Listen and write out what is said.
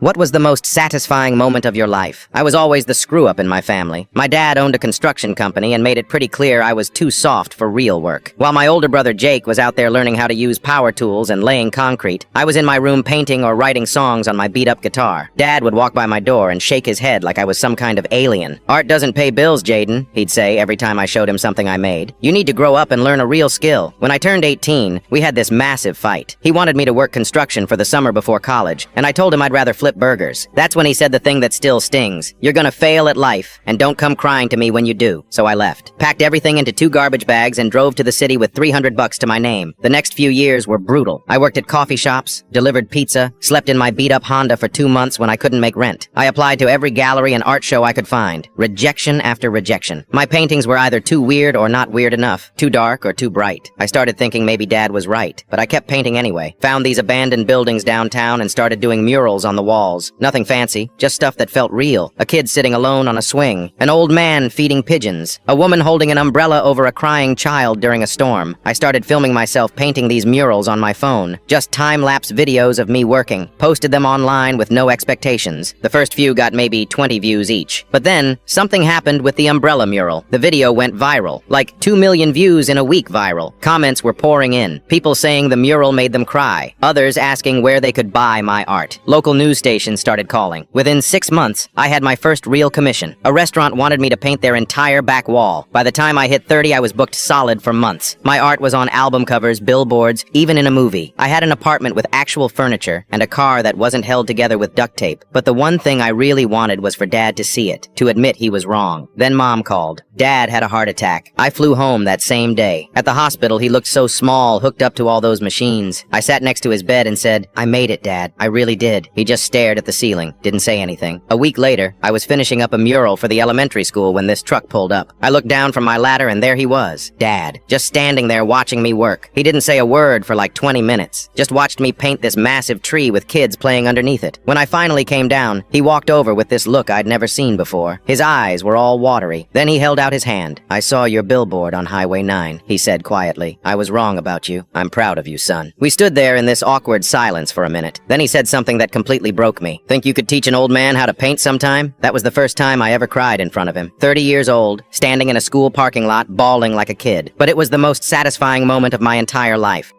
What was the most satisfying moment of your life? I was always the screw-up in my family. My dad owned a construction company and made it pretty clear I was too soft for real work. While my older brother Jake was out there learning how to use power tools and laying concrete, I was in my room painting or writing songs on my beat-up guitar. Dad would walk by my door and shake his head like I was some kind of alien. "Art doesn't pay bills, Jaden," he'd say every time I showed him something I made. "You need to grow up and learn a real skill." When I turned 18, we had this massive fight. He wanted me to work construction for the summer before college, and I told him I'd rather flip burgers. That's when he said the thing that still stings. "You're gonna fail at life, and don't come crying to me when you do." So I left, packed everything into 2 garbage bags, and drove to the city with $300 to my name. The next few years were brutal. I worked at coffee shops, delivered pizza, slept in my beat-up Honda for 2 months when I couldn't make rent. I applied to every gallery and art show I could find. Rejection after rejection. My paintings were either too weird or not weird enough, too dark or too bright. I started thinking maybe Dad was right, but I kept painting anyway. Found these abandoned buildings downtown and started doing murals on the walls. Nothing fancy, just stuff that felt real. A kid sitting alone on a swing. An old man feeding pigeons. A woman holding an umbrella over a crying child during a storm. I started filming myself painting these murals on my phone. Just time-lapse videos of me working. Posted them online with no expectations. The first few got maybe 20 views each. But then, something happened with the umbrella mural. The video went viral. Like 2 million views in a week viral. Comments were pouring in. People saying the mural made them cry. Others asking where they could buy my art. Local news stations started calling. Within 6 months, I had my first real commission. A restaurant wanted me to paint their entire back wall. By the time I hit 30, I was booked solid for months. My art was on album covers, billboards, even in a movie. I had an apartment with actual furniture and a car that wasn't held together with duct tape. But the one thing I really wanted was for Dad to see it, to admit he was wrong. Then Mom called. Dad had a heart attack. I flew home that same day. At the hospital, he looked so small, hooked up to all those machines. I sat next to his bed and said, "I made it, Dad. I really did." He just stared at the ceiling, didn't say anything. A week later, I was finishing up a mural for the elementary school when this truck pulled up. I looked down from my ladder and there he was, Dad, just standing there watching me work. He didn't say a word for like 20 minutes, just watched me paint this massive tree with kids playing underneath it. When I finally came down, he walked over with this look I'd never seen before. His eyes were all watery. Then he held out his hand. "I saw your billboard on Highway 9, he said quietly. "I was wrong about you. I'm proud of you, son." We stood there in this awkward silence for a minute. Then he said something that completely broke me. "Think you could teach an old man how to paint sometime?" That was the first time I ever cried in front of him. 30 years old, standing in a school parking lot, bawling like a kid. But it was the most satisfying moment of my entire life.